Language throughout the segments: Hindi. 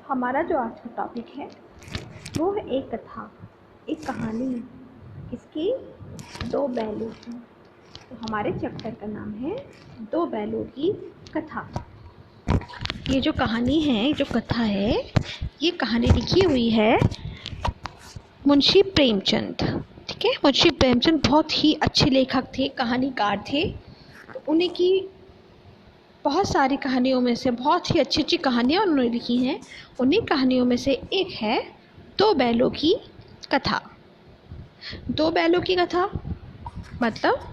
हमारा जो आज का टॉपिक है वो है एक कथा, एक कहानी। इसकी दो बैलों की। तो हमारे चैप्टर का नाम है दो बैलों की कथा। ये जो कहानी है, जो कथा है, ये कहानी लिखी हुई है मुंशी प्रेमचंद। ठीक है, मुंशी प्रेमचंद बहुत ही अच्छे लेखक थे, कहानीकार थे। तो उन्हीं की बहुत सारी कहानियों में से बहुत ही अच्छी अच्छी कहानियाँ उन्होंने लिखी हैं। उन्हीं कहानियों में से एक है दो बैलों की कथा। दो बैलों की कथा मतलब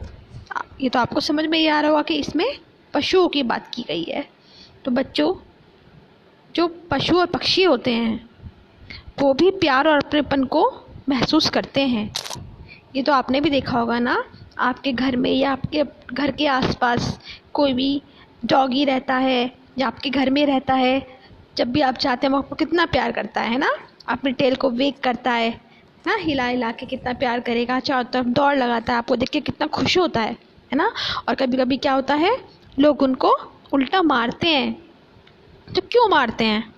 ये तो आपको समझ में ही आ रहा होगा कि इसमें पशुओं की बात की गई है। तो बच्चों, जो पशु और पक्षी होते हैं वो भी प्यार और अपनेपन को महसूस करते हैं। ये तो आपने भी देखा होगा ना, आपके घर में या आपके घर के आसपास कोई भी डॉगी रहता है या आपके घर में रहता है, जब भी आप चाहते हैं वो आपको कितना प्यार करता है ना। अपने टेल को वेग करता है ना, हिला हिला के कितना प्यार करेगा, चारों तरफ दौड़ लगाता है, आपको देख के कितना खुश होता है ना। और कभी कभी क्या होता है, लोग उनको उल्टा मारते हैं। तो क्यों मारते हैं?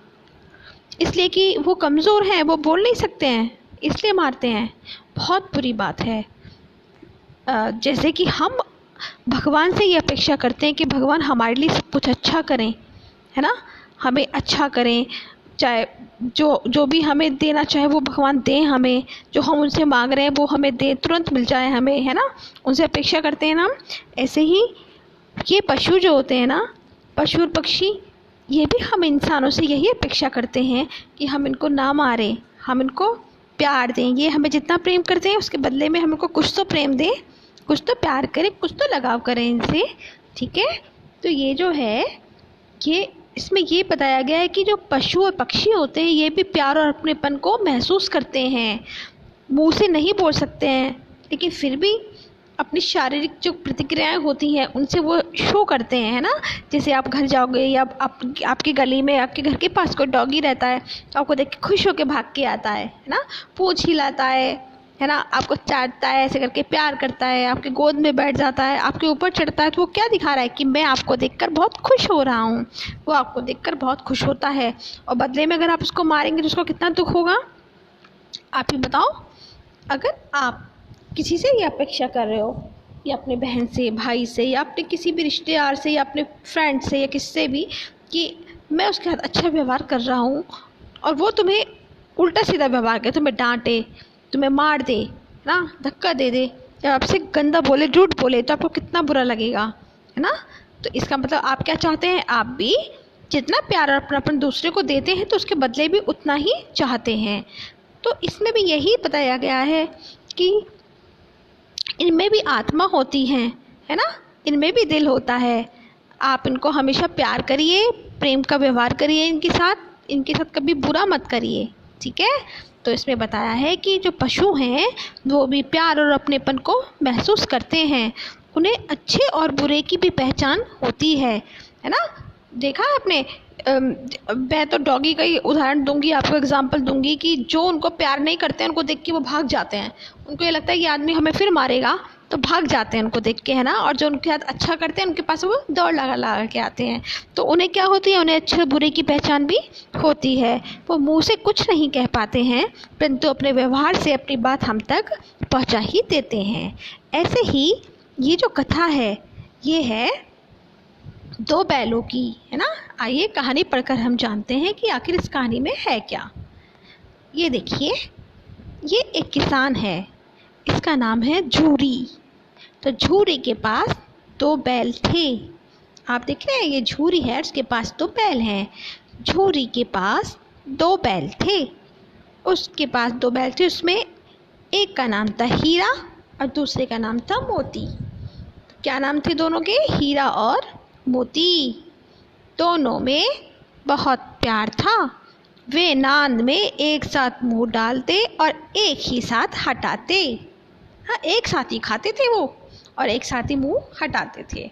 इसलिए कि वो कमज़ोर हैं, वो बोल नहीं सकते हैं, इसलिए मारते हैं। बहुत बुरी बात है। जैसे कि हम भगवान से ये अपेक्षा करते हैं कि भगवान हमारे लिए सब कुछ अच्छा करें, है ना, हमें अच्छा करें, चाहे जो भी हमें देना चाहे वो भगवान दें हमें, जो हम उनसे मांग रहे हैं वो हमें दें, तुरंत मिल जाए हमें, है ना, उनसे अपेक्षा करते हैं ना। ऐसे ही ये पशु जो होते हैं ना, पशु और पक्षी, ये भी हम इंसानों से यही अपेक्षा करते हैं कि हम इनको ना मारें, हम इनको प्यार दें। ये हमें जितना प्रेम करते हैं उसके बदले में हम इनको कुछ तो प्रेम दें, कुछ तो प्यार करें, कुछ तो लगाव करें इनसे। ठीक है, तो ये जो है, ये इसमें ये बताया गया है कि जो पशु और पक्षी होते हैं ये भी प्यार और अपनेपन को महसूस करते हैं। मुंह से नहीं बोल सकते हैं, लेकिन फिर भी अपनी शारीरिक जो प्रतिक्रियाएं होती हैं उनसे वो शो करते हैं, है ना। जैसे आप घर जाओगे या आपकी गली में आपके घर के पास कोई डॉगी रहता है तो आपको देख के खुश होकर भाग के आता है ना, पूंछ हिलाता है ना, आपको चाटता है, ऐसे करके प्यार करता है, आपके गोद में बैठ जाता है, आपके ऊपर चढ़ता है। तो वो क्या दिखा रहा है कि मैं आपको देखकर बहुत खुश हो रहा हूँ। वो आपको देखकर बहुत खुश होता है, और बदले में अगर आप उसको मारेंगे तो उसको कितना दुख होगा, आप ही बताओ। अगर आप किसी से ये अपेक्षा कर रहे हो, या अपने बहन से, भाई से, या अपने किसी भी रिश्तेदार से, या अपने फ्रेंड से, या किससे भी, कि मैं उसके साथ अच्छा व्यवहार कर रहा हूँ, और वो तुम्हें उल्टा सीधा व्यवहार करे, तुम्हें डांटे, तुम्हें मार दे ना, धक्का दे दे, या आपसे गंदा बोले, झूठ बोले, तो आपको कितना बुरा लगेगा, है ना। तो इसका मतलब आप क्या चाहते हैं, आप भी जितना प्यार और अपनापन दूसरे को देते हैं तो उसके बदले भी उतना ही चाहते हैं। तो इसमें भी यही बताया गया है कि इनमें भी आत्मा होती है ना, इनमें भी दिल होता है। आप इनको हमेशा प्यार करिए, प्रेम का व्यवहार करिए इनके साथ कभी बुरा मत करिए। ठीक है, तो इसमें बताया है कि जो पशु हैं वो भी प्यार और अपनेपन को महसूस करते हैं। उन्हें अच्छे और बुरे की भी पहचान होती है ना। देखा है आपने, मैं तो डॉगी का ही उदाहरण दूंगी, आपको एग्जांपल दूंगी कि जो उनको प्यार नहीं करते हैं उनको देख के वो भाग जाते हैं। उनको ये लगता है ये आदमी हमें फिर मारेगा, तो भाग जाते हैं उनको देख के, है ना। और जो उनके साथ अच्छा करते हैं उनके पास वो दौड़ लगा लगा के आते हैं। तो उन्हें क्या होती है, उन्हें अच्छे बुरे की पहचान भी होती है। वो मुंह से कुछ नहीं कह पाते हैं, परंतु अपने व्यवहार से अपनी बात हम तक पहुंचा ही देते हैं। ऐसे ही ये जो कथा है ये है दो बैलों की, है ना। आइए कहानी पढ़कर हम जानते हैं कि आखिर इस कहानी में है क्या। ये देखिए, ये एक किसान है, इसका नाम है झूरी। तो झूरी के पास दो बैल थे। आप देख रहे हैं, ये झूरी है, उसके पास दो बैल हैं। झूरी के पास दो बैल थे, उसके पास दो बैल थे, उसमें एक का नाम था हीरा और दूसरे का नाम था मोती। क्या नाम थे दोनों के, हीरा और मोती। दोनों में बहुत प्यार था। वे नांद में एक साथ मुंह डालते और एक ही साथ हटाते। हाँ, एक साथ ही खाते थे वो और एक साथ ही मुंह हटाते थे।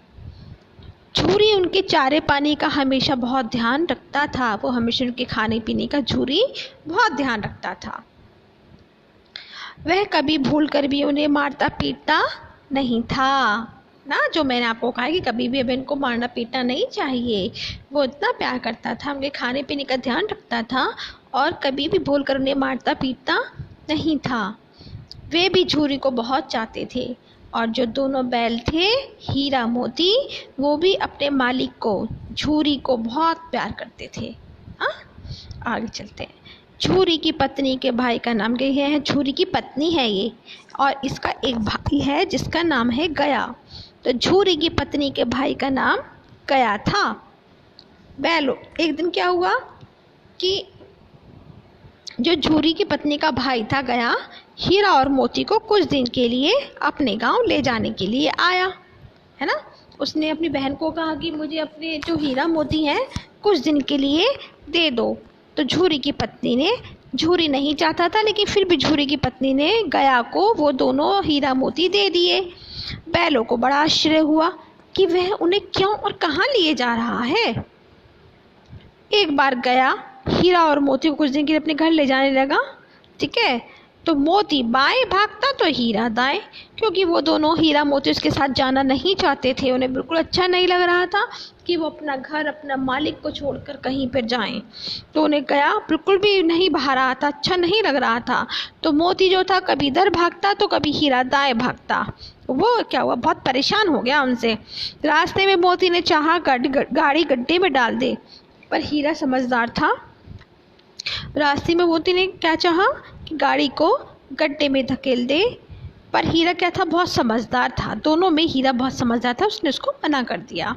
झूरी उनके चारे पानी का हमेशा बहुत ध्यान रखता था। वो हमेशा उनके खाने पीने का झूरी बहुत ध्यान रखता था। वह कभी भूल कर भी उन्हें मारता पीटता नहीं था। ना, जो मैंने आपको कहा कि कभी भी बहन को मारना पीटना नहीं चाहिए। वो इतना प्यार करता था, उनके खाने पीने का ध्यान रखता था और कभी भी भूल कर उन्हें मारता पीटता नहीं था। वे भी झूरी को बहुत चाहते थे और जो दोनों बैल थे हीरा मोती, वो भी अपने मालिक को झूरी को बहुत प्यार करते थे। हाँ, आगे चलते हैं। झूरी की पत्नी के भाई का नाम गया है, झूरी की पत्नी है ये, और इसका एक भाई है जिसका नाम है गया। तो झूरी की पत्नी के भाई का नाम गया था। बैलो, एक दिन क्या हुआ कि जो झूरी की पत्नी का भाई था गया, हीरा और मोती को कुछ दिन के लिए अपने गांव ले जाने के लिए आया, है ना। उसने अपनी बहन को कहा कि मुझे अपने जो हीरा मोती हैं कुछ दिन के लिए दे दो। तो झूरी की पत्नी ने, झूरी नहीं चाहता था लेकिन फिर भी झूरी की पत्नी ने गया को वो दोनों हीरा मोती दे दिए। बैलों को बड़ा आश्चर्य हुआ कि वह उन्हें क्यों और कहाँ लिए जा रहा है। एक बार गया हीरा और मोती को कुछ दिन के लिए अपने घर ले जाने लगा, ठीक है। तो मोती बाएं भागता तो हीरा दाएं, क्योंकि वो दोनों हीरा मोती उसके साथ जाना नहीं चाहते थे। उन्हें बिल्कुल अच्छा नहीं लग रहा था कि वो अपना घर, अपना मालिक को छोड़कर कहीं पर जाएं। तो उन्हें गया बिल्कुल भी नहीं भा रहा था, अच्छा नहीं लग रहा था। तो मोती जो था कभी इधर भागता तो कभी हीरा दाएं भागता। वो क्या हुआ, बहुत परेशान हो गया उनसे। रास्ते में मोती ने चाहा गाड़ी गड्ढे में डाल दे, पर हीरा समझदार था। रास्ते में मोती ने क्या चाहा कि गाड़ी को गड्ढे में धकेल दे, पर हीरा क्या था, बहुत समझदार था। दोनों में हीरा बहुत समझदार था, उसने उसको मना कर दिया।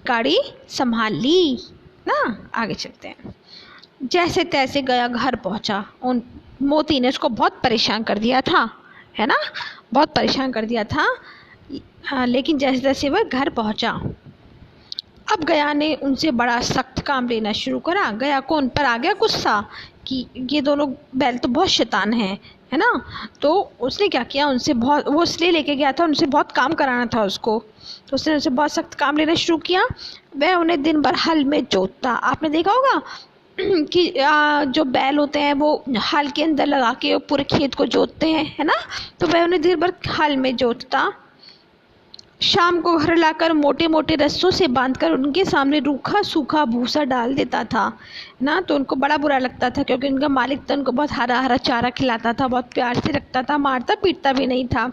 गाड़ी संभाल ली ना। आगे चलते हैं। जैसे तैसे गया घर पहुंचा। उन मोती ने उसको बहुत परेशान कर दिया था, है ना, बहुत परेशान कर दिया था। हाँ, लेकिन जैसे तैसे वह घर पहुंचा। अब गया ने उनसे बड़ा सख्त काम लेना शुरू करा। गया को उन पर आ गया गुस्सा कि ये दोनों बैल तो बहुत शैतान हैं, है ना। तो उसने क्या किया, उनसे बहुत, वो इसलिए लेके गया था, उनसे बहुत काम कराना था उसको, तो उसने उनसे बहुत सख्त काम लेना शुरू किया। वह उन्हें दिन भर हल में जोतता। आपने देखा होगा कि जो बैल होते हैं वो हल के अंदर लगा के पूरे खेत को जोतते हैं, है ना। तो वह उन्हें दिन भर हल में जोतता। शाम को घर लाकर मोटे मोटे रस्सों से बांधकर उनके सामने रूखा सूखा भूसा डाल देता था ना। तो उनको बड़ा बुरा लगता था, क्योंकि उनका मालिक तो उनको बहुत हरा हरा चारा खिलाता था, बहुत प्यार से रखता था, मारता पीटता भी नहीं था।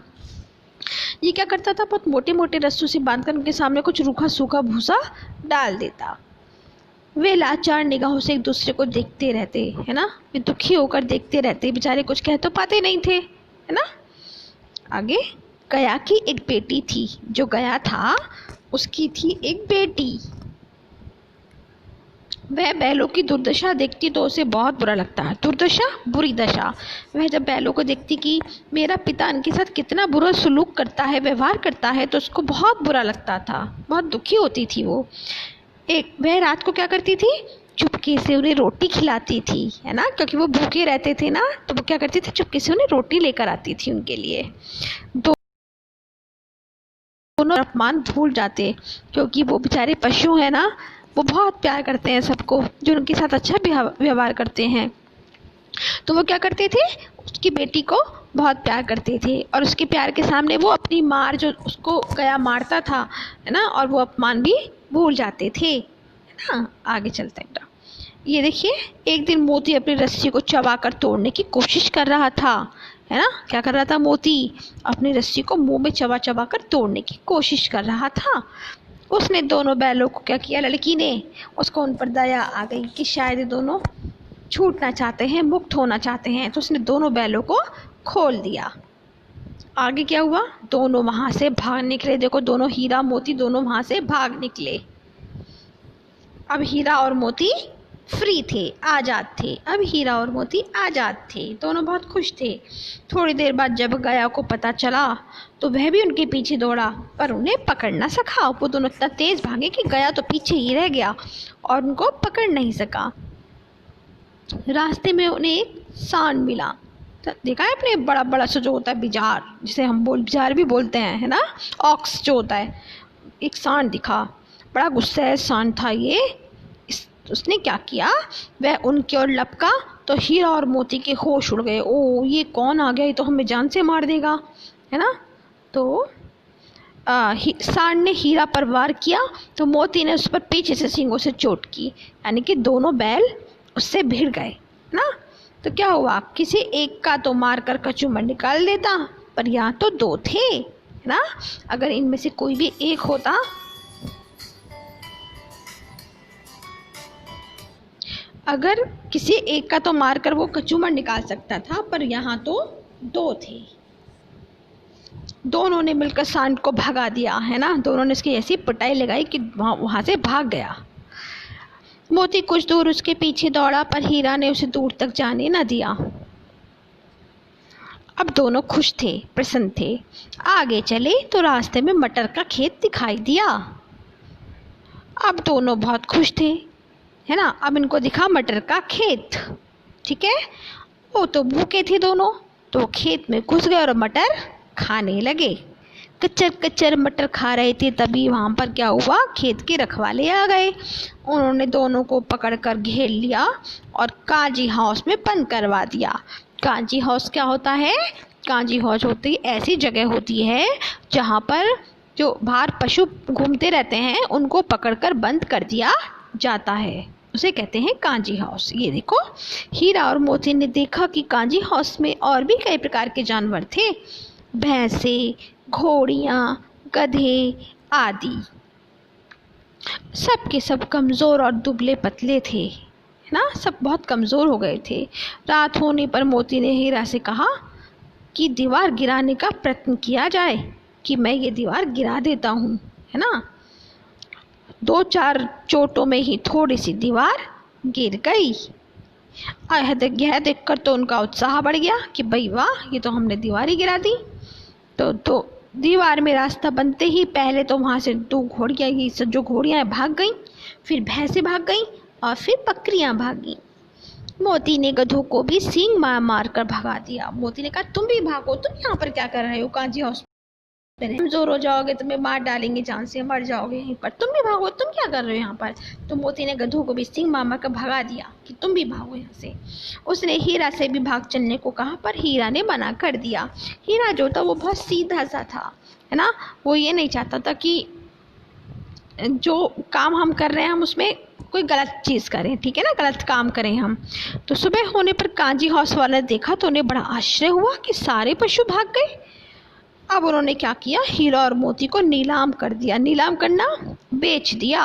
ये क्या करता था, बहुत मोटे मोटे रस्सों से बांधकर उनके सामने कुछ रूखा सूखा भूसा डाल देता। वे लाचार निगाहों से एक दूसरे को देखते रहते, है ना। वे दुखी होकर देखते रहते, बेचारे कुछ कह तो पाते नहीं थे, है ना। आगे, गया की एक बेटी थी। जो गया था उसकी थी एक बेटी। वह बैलों की दुर्दशा देखती तो उसे बहुत बुरा लगता है। दुर्दशा, बुरी दशा। वह जब बैलों को देखती कि मेरा पिता इनके साथ कितना बुरा सलूक करता है, व्यवहार करता है, तो उसको बहुत बुरा लगता था, बहुत दुखी होती थी वो। एक वह रात को क्या करती थी, चुपके से उन्हें रोटी खिलाती थी, है ना, क्योंकि वो भूखे रहते थे ना। तो वो क्या करती थी, चुपके से उन्हें रोटी लेकर आती थी उनके लिए। दोनों अपमान भूल जाते, क्योंकि वो बेचारे पशु हैं ना, वो बहुत प्यार करते हैं सबको, जो उनके साथ अच्छा व्यवहार करते हैं। तो वो क्या करते थे, उसकी बेटी को बहुत प्यार करते थे, और उसके प्यार के सामने वो अपनी मार, जो उसको गया मारता था, है ना, और वो अपमान भी भूल जाते थे, है ना। आगे चलते हैं। ये देखिए, एक दिन मोती अपनी रस्सी को चबाकर तोड़ने की कोशिश कर रहा था, है ना। क्या कर रहा था, मोती अपनी रस्सी को मुंह में चबा चबा कर तोड़ने की कोशिश कर रहा था। उसने दोनों बैलों को क्या किया, लड़की ने, उसको उन पर दया आ गई कि शायद ये दोनों छूटना चाहते हैं, मुक्त होना चाहते हैं, तो उसने दोनों बैलों को खोल दिया। आगे क्या हुआ, दोनों वहां से भाग निकले। देखो, दोनों हीरा मोती दोनों वहां से भाग निकले। अब हीरा और मोती फ्री थे, आज़ाद थे। अब हीरा और मोती आज़ाद थे, दोनों बहुत खुश थे। थोड़ी देर बाद जब गया को पता चला तो वह भी उनके पीछे दौड़ा, पर उन्हें पकड़ ना सका। वो दोनों इतना तेज भागे कि गया तो पीछे ही रह गया और उनको पकड़ नहीं सका। रास्ते में उन्हें एक सांड मिला। तो देखा है अपने, बड़ा बड़ा सा जो होता है बिजार, जिसे हम बिजार भी बोलते हैं, है ना, ऑक्स जो होता है। एक सांड दिखा, बड़ा गुस्सा सांड था ये। उसने क्या किया, वह उनकी ओर लपका तो हीरा और मोती के होश उड़ गए। ओ, ये कौन आ गया, ये तो हमें जान से मार देगा, है ना। तो सांड ने हीरा पर वार किया तो मोती ने उस पर पीछे से सींगों से चोट की, यानी कि दोनों बैल उससे भिड़ गए ना। तो क्या हुआ, किसी एक का तो मार कर कचूमर निकाल देता, पर यहाँ तो दो थे ना। अगर इनमें से कोई भी एक होता, अगर किसी एक का तो मार कर वो कचूमर निकाल सकता था, पर यहाँ तो दो थे। दोनों ने मिलकर सांड को भगा दिया है ना। दोनों ने इसकी ऐसी पिटाई लगाई कि वहां से भाग गया। मोती कुछ दूर उसके पीछे दौड़ा, पर हीरा ने उसे दूर तक जाने न दिया। अब दोनों खुश थे, प्रसन्न थे। आगे चले तो रास्ते में मटर का खेत दिखाई दिया। अब दोनों बहुत खुश थे, है ना। अब इनको दिखा मटर का खेत, ठीक है। वो तो भूखे थे दोनों, तो वो खेत में घुस गए और मटर खाने लगे। कच्चर कच्चर मटर खा रहे थे, तभी वहाँ पर क्या हुआ, खेत के रखवाले आ गए। उन्होंने दोनों को पकड़कर घेर लिया और कांजी हाउस में बंद करवा दिया। कांजी हाउस क्या होता है, कांजी हाउस होती ऐसी जगह होती है जहाँ पर जो बाहर पशु घूमते रहते हैं उनको पकड़कर बंद कर दिया जाता है, उसे कहते हैं कांजी हाउस। ये देखो, हीरा और मोती ने देखा कि कांजी हाउस में और भी कई प्रकार के जानवर थे, भैंसे, घोड़ियाँ, गधे आदि। सब के सब कमज़ोर और दुबले पतले थे, है ना। सब बहुत कमज़ोर हो गए थे। रात होने पर मोती ने हीरा से कहा कि दीवार गिराने का प्रयत्न किया जाए, कि मैं ये दीवार गिरा देता हूँ, है ना। 2-4 चोटों में ही थोड़ी सी दीवार गिर गई। यह देखकर तो उनका उत्साह बढ़ गया कि भाई वाह, ये तो हमने दीवार ही गिरा दी। तो दीवार में रास्ता बनते ही पहले तो वहाँ से 2 घोड़ियाँ ही जो घोड़ियाँ भाग गईं, फिर भैंसें भाग गईं और फिर बकरियाँ भागी। मोती ने गधों को भी सींग मार मार कर भगा दिया। मोती ने कहा तुम भी भागो, तुम यहाँ पर क्या कर रहे हो, कांजी हाउस में कमजोर हो जाओगे, तुम्हें मार डालेंगे, जान से मर जाओगे यहीं पर, तुम भी भागो, तुम क्या कर रहे हो यहाँ पर। तो मोती ने गधों को भी सींग मार मार कर भगा दिया कि तुम भी भागो यहाँ से। उसने हीरा से भी भाग चलने को कहा, पर हीरा ने मना कर दिया। हीरा जो था वो बहुत सीधा सा था, है ना। वो ये नहीं चाहता था कि जो काम हम कर रहे हैं हम उसमें कोई गलत चीज़ करें, ठीक है ना, गलत काम करें हम। तो सुबह होने पर कांजी हाउस वाले ने देखा तो उन्हें बड़ा आश्चर्य हुआ कि सारे पशु भाग गए। अब उन्होंने क्या किया, हीरा और मोती को नीलाम कर दिया। नीलाम करना, बेच दिया।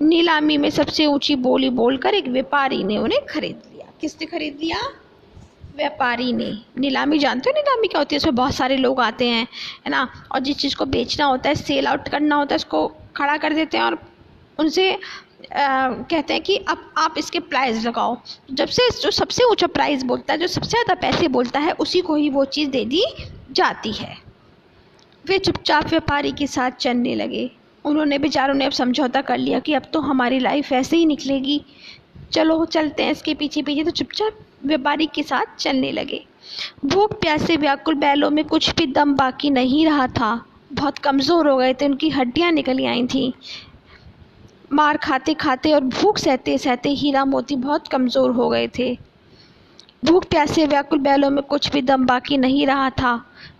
नीलामी में सबसे ऊंची बोली बोलकर एक व्यापारी ने उन्हें खरीद लिया। किसने खरीद लिया, व्यापारी ने। नीलामी जानते हो नीलामी क्या होती है, इसमें बहुत सारे लोग आते हैं, है ना, और जिस चीज़ को बेचना होता है, सेल आउट करना होता है, उसको खड़ा कर देते हैं और उनसे कहते हैं कि अब आप इसके प्राइस लगाओ। जब से जो सबसे ऊंचा प्राइस बोलता है, जो सबसे ज़्यादा पैसे बोलता है, उसी को ही वो चीज़ दे दी जाती है। वे चुपचाप व्यापारी के साथ चलने लगे। उन्होंने बेचारों ने अब समझौता कर लिया कि अब तो हमारी लाइफ ऐसे ही निकलेगी, चलो चलते हैं इसके पीछे पीछे। तो चुपचाप व्यापारी के साथ चलने लगे। भूख प्यास से व्याकुल बैलों में कुछ भी दम बाकी नहीं रहा था। बहुत कमज़ोर हो गए थे, उनकी हड्डियां निकल आई थीं। मार खाते खाते और भूख सहते सहते हीरा मोती बहुत कमज़ोर हो गए थे। भूख प्यास से व्याकुल बैलों में कुछ भी दम बाकी नहीं रहा था।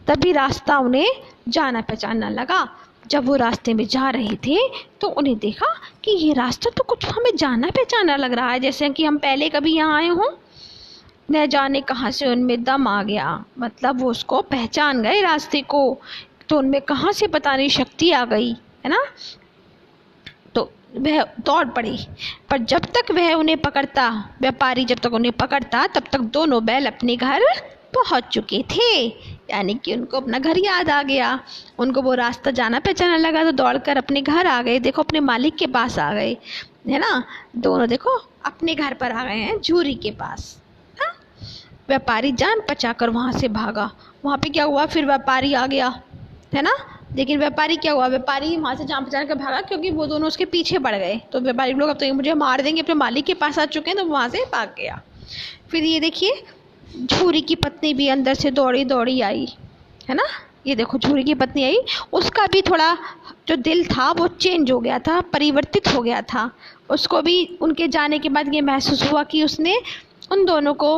तभी रास्ता उन्हें जाना पहचानना लगा। जब वो रास्ते में जा रहे थे तो उन्हें देखा कि ये रास्ता तो कुछ हमें जाना पहचाना लग रहा है, जैसे कि हम पहले कभी यहाँ आए हों। न जाने कहाँ से उनमें दम आ गया, मतलब वो उसको पहचान गए रास्ते को। तो उनमें कहाँ से पता नहीं शक्ति आ गई, है ना। तो वह दौड़ पड़ी, पर जब तक वह उन्हें पकड़ता, व्यापारी जब तक उन्हें पकड़ता, तब तक दोनों बैल अपने घर पहुंच चुके थे। यानी कि उनको अपना घर याद आ गया, उनको वो रास्ता जाना पहचाना लगा, तो दौड़कर अपने घर आ गए। देखो, अपने मालिक के पास आ गए, है ना। दोनों देखो अपने घर पर आ गए हैं, झूरी के पास। हाँ? व्यापारी जान बचाकर वहाँ से भागा। वहाँ पे क्या हुआ, फिर व्यापारी आ गया, है ना। लेकिन व्यापारी क्या हुआ, व्यापारी वहाँ से जान बचा कर भागा क्योंकि वो दोनों उसके पीछे बढ़ गए। तो व्यापारी लोग अब तो ये मुझे मार देंगे, अपने मालिक के पास आ चुके हैं, तो वहाँ से भाग गया। फिर ये देखिए, झूरी की पत्नी भी अंदर से दौड़ी दौड़ी आई, है ना। ये देखो, झूरी की पत्नी आई, उसका भी थोड़ा जो दिल था वो चेंज हो गया था, परिवर्तित हो गया था। उसको भी उनके जाने के बाद ये महसूस हुआ कि उसने उन दोनों को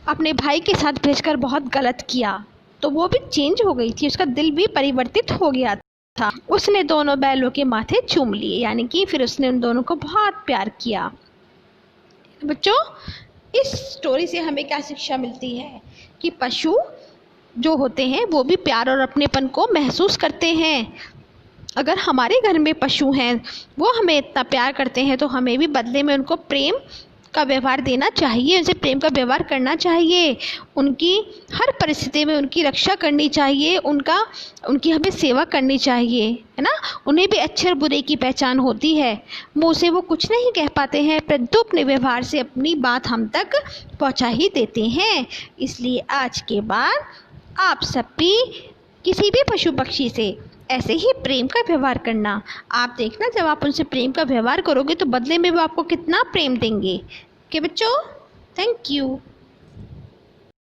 अपने भाई के साथ भेजकर बहुत गलत किया, तो वो भी चेंज हो गई थी, उसका दिल भी परिवर्तित हो गया था। उसने दोनों बैलों के माथे चूम लिए, यानी कि फिर उसने उन दोनों को बहुत प्यार किया। बच्चों, इस स्टोरी से हमें क्या शिक्षा मिलती है कि पशु जो होते हैं वो भी प्यार और अपनेपन को महसूस करते हैं। अगर हमारे घर में पशु हैं, वो हमें इतना प्यार करते हैं, तो हमें भी बदले में उनको प्रेम का व्यवहार देना चाहिए, उनसे प्रेम का व्यवहार करना चाहिए, उनकी हर परिस्थिति में उनकी रक्षा करनी चाहिए, उनकी हमें सेवा करनी चाहिए, है ना। उन्हें भी अच्छे और बुरे की पहचान होती है। मुँह से वो कुछ नहीं कह पाते हैं, परंतु अपने व्यवहार से अपनी बात हम तक पहुँचा ही देते हैं। इसलिए आज के बाद आप सब भी किसी भी पशु पक्षी से ऐसे ही प्रेम का व्यवहार करना। आप देखना, जब आप उनसे प्रेम का व्यवहार करोगे तो बदले में वो आपको कितना प्रेम देंगे। ओके बच्चों, थैंक यू।